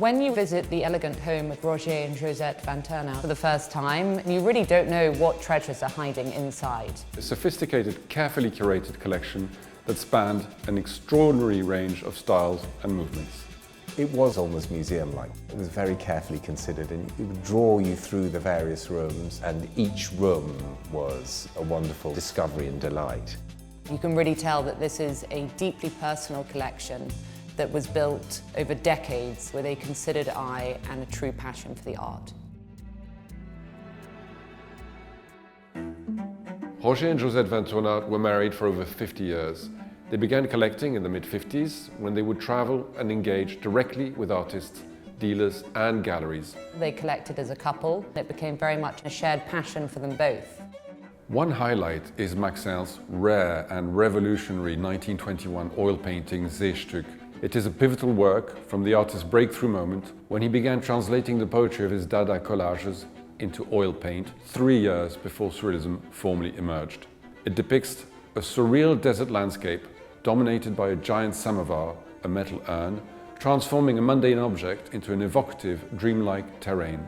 When you visit the elegant home of Roger and Josette Vanthournout for the first time, you really don't know what treasures are hiding inside. A sophisticated, carefully curated collection that spanned an extraordinary range of styles and movements. It was almost museum-like. It was very carefully considered, and it would draw you through the various rooms, and each room was a wonderful discovery and delight. You can really tell that this is a deeply personal collection that was built over decades with a considered eye and a true passion for the art. Roger and Josette Vanthournout were married for over 50 years. They began collecting in the mid-50s when they would travel and engage directly with artists, dealers and galleries. They collected as a couple. It became very much a shared passion for them both. One highlight is Maxen's rare and revolutionary 1921 oil painting Seestück. It is a pivotal work from the artist's breakthrough moment when he began translating the poetry of his Dada collages into oil paint 3 years before Surrealism formally emerged. It depicts a surreal desert landscape dominated by a giant samovar, a metal urn, transforming a mundane object into an evocative, dreamlike terrain.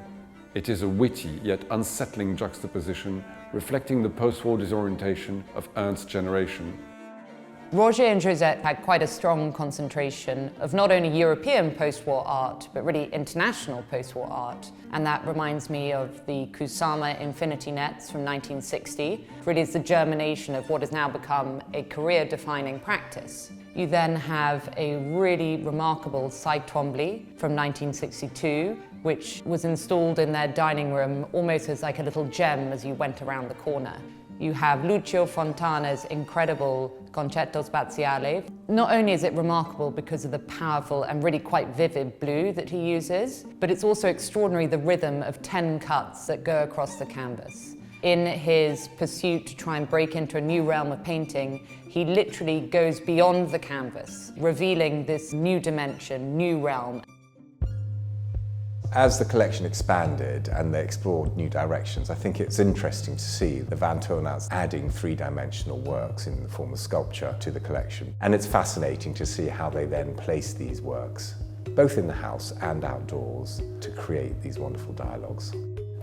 It is a witty yet unsettling juxtaposition reflecting the post-war disorientation of Ernst's generation. Roger and Josette had quite a strong concentration of not only European post-war art, but really international post-war art. And that reminds me of the Kusama infinity nets from 1960. Really is the germination of what has now become a career-defining practice. You then have a really remarkable side Twombly from 1962, which was installed in their dining room almost as like a little gem as you went around the corner. You have Lucio Fontana's incredible Concetto Spaziale. Not only is it remarkable because of the powerful and really quite vivid blue that he uses, but it's also extraordinary the rhythm of 10 cuts that go across the canvas. In his pursuit to try and break into a new realm of painting, he literally goes beyond the canvas, revealing this new dimension, new realm. As the collection expanded and they explored new directions, I think it's interesting to see the Vanthournauts adding three-dimensional works in the form of sculpture to the collection. And it's fascinating to see how they then place these works, both in the house and outdoors, to create these wonderful dialogues.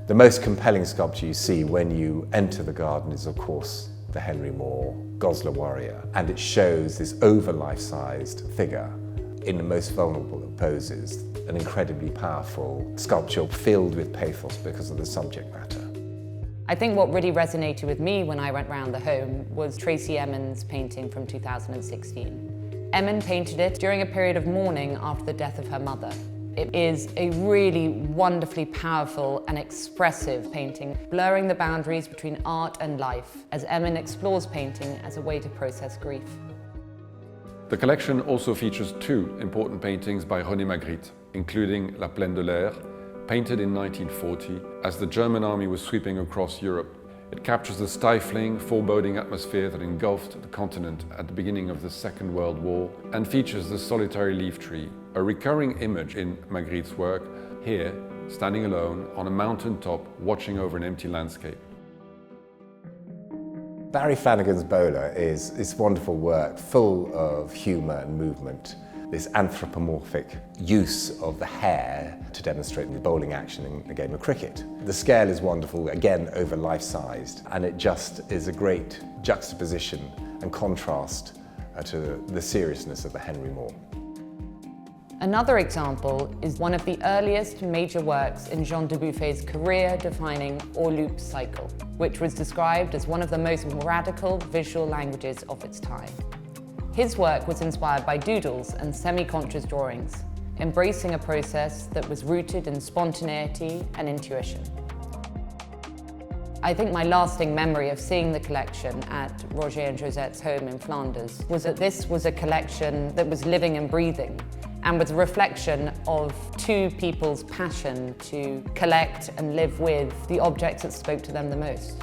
The most compelling sculpture you see when you enter the garden is, of course, the Henry Moore Goslar Warrior. And it shows this over-life-sized figure in the most vulnerable of poses. An incredibly powerful sculpture filled with pathos because of the subject matter. I think what really resonated with me when I went round the home was Tracey Emin's painting from 2016. Emin painted it during a period of mourning after the death of her mother. It is a really wonderfully powerful and expressive painting, blurring the boundaries between art and life as Emin explores painting as a way to process grief. The collection also features two important paintings by René Magritte, including La Plaine de l'Air, painted in 1940 as the German army was sweeping across Europe. It captures the stifling, foreboding atmosphere that engulfed the continent at the beginning of the Second World War and features the solitary leaf tree, a recurring image in Magritte's work, here standing alone on a mountain top watching over an empty landscape. Barry Flanagan's Bowler is this wonderful work full of humour and movement. This anthropomorphic use of the hair to demonstrate the bowling action in the game of cricket. The scale is wonderful, again over life-sized, and it just is a great juxtaposition and contrast to the seriousness of the Henry Moore. Another example is one of the earliest major works in Jean Dubufay's career-defining hors-loop cycle, which was described as one of the most radical visual languages of its time. His work was inspired by doodles and semi-conscious drawings, embracing a process that was rooted in spontaneity and intuition. I think my lasting memory of seeing the collection at Roger and Josette's home in Flanders was that this was a collection that was living and breathing, and was a reflection of two people's passion to collect and live with the objects that spoke to them the most.